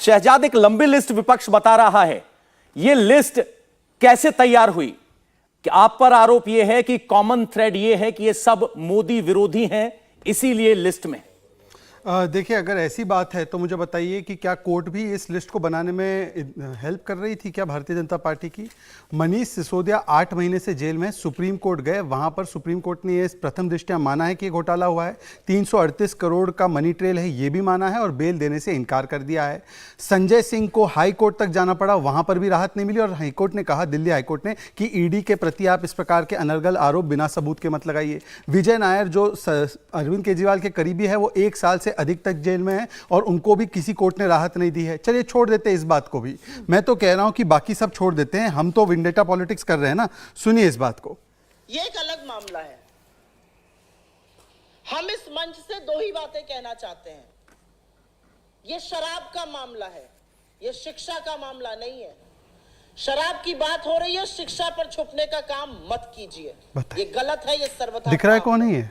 शहजाद, एक लंबी लिस्ट विपक्ष बता रहा है, यह लिस्ट कैसे तैयार हुई? कि आप पर आरोप यह है कि कॉमन थ्रेड यह है कि ये सब मोदी विरोधी हैं, इसीलिए लिस्ट में। देखिए, अगर ऐसी बात है तो मुझे बताइए कि क्या कोर्ट भी इस लिस्ट को बनाने में हेल्प कर रही थी क्या भारतीय जनता पार्टी की? मनीष सिसोदिया 8 महीने से जेल में, सुप्रीम कोर्ट गए, वहां पर सुप्रीम कोर्ट ने ये प्रथम दृष्टया माना है कि ये घोटाला हुआ है, 338 करोड़ का मनी ट्रेल है ये भी माना है और बेल देने से इनकार कर दिया है। संजय सिंह को हाई कोर्ट तक जाना पड़ा, वहां पर भी राहत नहीं मिली और हाईकोर्ट ने कहा, दिल्ली हाईकोर्ट ने, कि ईडी के प्रति आप इस प्रकार के अनर्गल आरोप बिना सबूत के मत लगाइए। विजय नायर जो अरविंद केजरीवाल के करीबी है, वो 1 साल से अधिक तक जेल में है और उनको भी किसी कोर्ट ने राहत नहीं दी है। चलिए छोड़ देते हैं इस बात को भी, मैं तो कह रहा हूं कि बाकी सब छोड़ देते हैं, हम तो विंडेटा पॉलिटिक्स कर रहे हैं ना। सुनिए इस बात को। ये एक अलग मामला है। हम इस मंच से 2 ही बातें कहना चाहते हैं। ये शराब का मामला है, ये शिक्षा का मामला नहीं है। शराब की बात हो रही है, शिक्षा पर छुपने का काम मत कीजिए, ये गलत है, ये सर्वथा। दिख रहा है कौन है ये?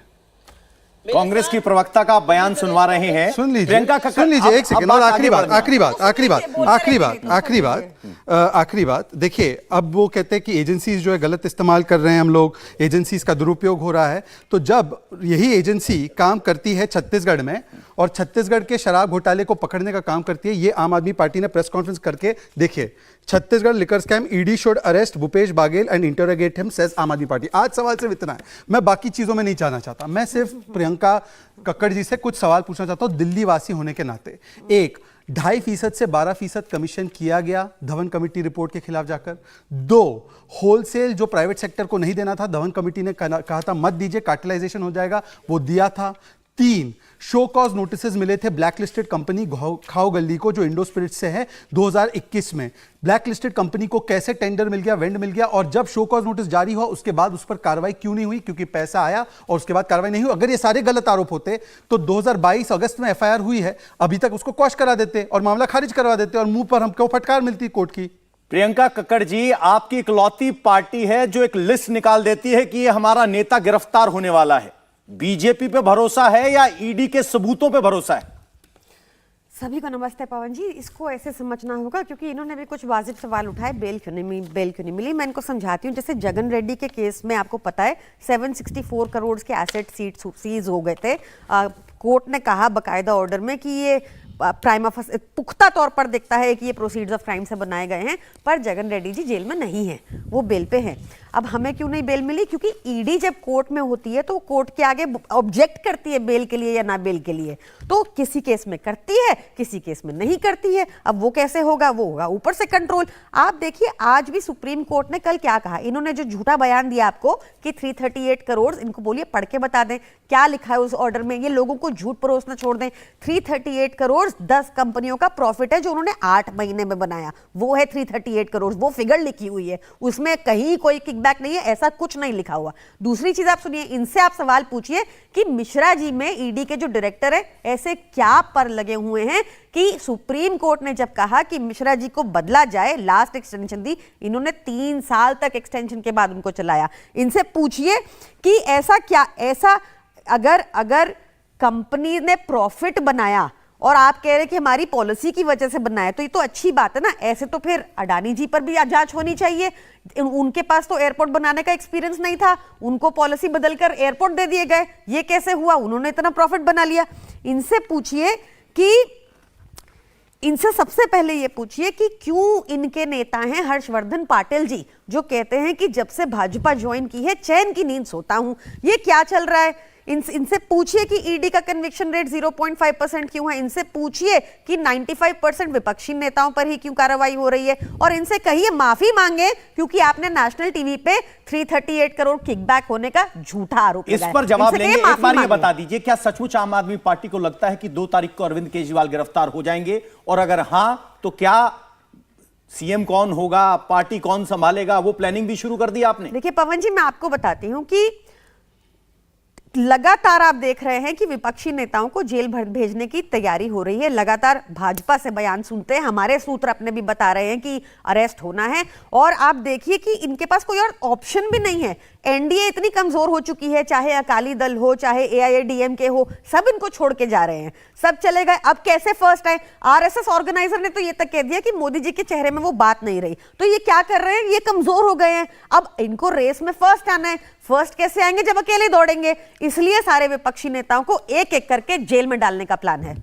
कांग्रेस की प्रवक्ता का बयान सुनवा रहे हैं। सुन लीजिए, प्रियंका कक्कड़, सुन लीजिए, एक सेकंड और आखिरी बात। देखिए, अब वो कहते हैं कि एजेंसीज जो है गलत इस्तेमाल कर रहे हैं हम लोग, एजेंसीज का दुरुपयोग हो रहा है। तो जब यही एजेंसी काम करती है छत्तीसगढ़ में और छत्तीसगढ़ के शराब घोटाले को पकड़ने का काम करती है, ये आम आदमी पार्टी ने प्रेस कॉन्फ्रेंस करके, देखिए, Chhattisgarh liquor scam, ED should arrest Bhupesh Baghel and interrogate him, says Aam Aadmi party. आज सवाल सिर्फ इतना है, मैं बाकी चीजों में नहीं जाना चाहता, मैं सिर्फ प्रियंका कक्कड़ जी से कुछ सवाल पूछना चाहता हूं दिल्ली वासी होने के नाते। 2.5% से 12% कमीशन किया गया धवन कमेटी रिपोर्ट के खिलाफ जाकर। 2, होलसेल जो प्राइवेट सेक्टर को नहीं देना था, धवन कमेटी ने कहा था मत दीजिए, कार्टेलाइजेशन हो जाएगा, वो दिया था। 3, शो कॉज नोटिसेस मिले थे ब्लैकलिस्टेड कंपनी खाओ गल्ली को, जो इंडो स्पिरिट से है, 2021 में। ब्लैकलिस्टेड कंपनी को कैसे टेंडर मिल गया, वेंड मिल गया, और जब शो कॉज नोटिस जारी हुआ उसके बाद उस पर कार्रवाई क्यों नहीं हुई? क्योंकि पैसा आया और उसके बाद कार्रवाई नहीं हुई। अगर ये सारे गलत आरोप होते तो 2022 अगस्त में एफआईआर हुई है, अभी तक उसको क्वॉश करा देते और मामला खारिज करवा देते और मुंह पर हमको फटकार मिलती कोर्ट की। प्रियंका कक्कड़ जी, आपकी इकलौती पार्टी है जो एक लिस्ट निकाल देती है कि ये हमारा नेता गिरफ्तार होने वाला है। बीजेपी पे भरोसा है या ईडी के सबूतों पे भरोसा है? सभी को नमस्ते पवन जी। इसको ऐसे समझना होगा क्योंकि इन्होंने भी कुछ वाजिब सवाल उठाए, बेल क्यों नहीं मिली। मैं इनको समझाती हूँ। जैसे जगन रेड्डी के केस में आपको पता है 764 करोड़ के एसेट सीज हो गए थे। कोर्ट ने कहा बकायदा ऑर्डर में कि ये प्राइमा फेसी पुख्ता तौर पर दिखता है कि ये प्रोसीड्स ऑफ क्राइम से बनाए गए हैं, पर जगन रेड्डी जी जेल में नहीं है, वो बेल पे हैं। अब हमें क्यों नहीं बेल मिली? क्योंकि ईडी जब कोर्ट में होती है तो कोर्ट के आगे ऑब्जेक्ट करती है बेल के लिए या ना बेल के लिए, तो किसी केस में करती है, किसी केस में नहीं करती है। अब वो कैसे होगा? वो होगा ऊपर से कंट्रोल। आप देखिए, आज भी सुप्रीम कोर्ट ने कल क्या कहा, इन्होंने जो झूठा बयान दिया आपको कि 338 करोड़, इनको बोलिए पढ़ के बता दें क्या लिखा है उस ऑर्डर में, ये लोगों को झूठ परोसना छोड़ दें। 338 करोड़ 10 कंपनियों का प्रॉफिट है जो उन्होंने 8 महीने में बनाया, वो है 338 करोड़, वो फिगर लिखी हुई है, उसमें कहीं कोई किकबैक नहीं है, ऐसा कुछ नहीं लिखा हुआ। दूसरी चीज आप सुनिए, इनसे आप सवाल पूछिए कि मिश्रा जी में ईडी के जो डायरेक्टर है ऐसे क्या पर लगे हुए हैं कि सुप्रीम कोर्ट ने जब कहा कि मिश्रा जी को बदला जाए, लास्ट एक्सटेंशन दी, इन्होंने 3 साल तक एक्सटेंशन के बाद उनको चलाया। इनसे पूछिए कि ऐसा क्या, ऐसा अगर कंपनी ने प्रॉफिट बनाया और आप कह रहे हैं कि हमारी पॉलिसी की वजह से बनाया, तो ये तो अच्छी बात है ना। ऐसे तो फिर अडानी जी पर भी जांच होनी चाहिए। उनके पास तो एयरपोर्ट बनाने का एक्सपीरियंस नहीं था, उनको पॉलिसी बदलकर एयरपोर्ट दे दिए गए, ये कैसे हुआ? उन्होंने इतना प्रॉफिट बना लिया। इनसे पूछिए कि इनसे सबसे पहले ये पूछिए कि क्यों इनके नेता हैं हर्षवर्धन पाटिल जी, जो कहते हैं कि जब से भाजपा ज्वाइन की है चैन की नींद सोता हूं, ये क्या चल रहा है? इनसे पूछिए कि ईडी का कन्विक्शन रेट 0.5% क्यों है। इनसे पूछिए कि 95% विपक्षी नेताओं पर ही क्यों कार्रवाई हो रही है, और इनसे कहिए माफी मांगे क्योंकि आपने नेशनल टीवी पे 338 करोड़ किकबैक होने का झूठा आरोप लगाया। इस पर जवाब लेंगे। एक बार ये बता दीजिए, क्या सचमुच आम आदमी पार्टी को लगता है कि 2 तारीख को अरविंद केजरीवाल गिरफ्तार हो जाएंगे? और अगर हां, तो क्या सीएम कौन होगा, पार्टी कौन संभालेगा, वो प्लानिंग भी शुरू कर दी आपने? देखिए पवन जी, मैं आपको बताती हूं कि लगातार आप देख रहे हैं कि विपक्षी नेताओं को जेल भेजने की तैयारी हो रही है। लगातार भाजपा से बयान सुनते हैं, हमारे सूत्र अपने भी बता रहे हैं कि अरेस्ट होना है, और आप देखिए कि इनके पास कोई और ऑप्शन भी नहीं है। एनडीए इतनी कमजोर हो चुकी है, चाहे अकाली दल हो चाहे एआईएडीएमके हो, सब इनको छोड़ के जा रहे हैं, सब चले गए। अब कैसे फर्स्ट आए? आरएसएस ऑर्गेनाइजर ने तो ये तक कह दिया कि मोदी जी के चेहरे में वो बात नहीं रही। तो ये क्या कर रहे हैं? ये कमजोर हो गए हैं, अब इनको रेस में फर्स्ट आना है। फर्स्ट कैसे आएंगे जब अकेले दौड़ेंगे? इसलिए सारे विपक्षी नेताओं को एक एक करके जेल में डालने का प्लान है।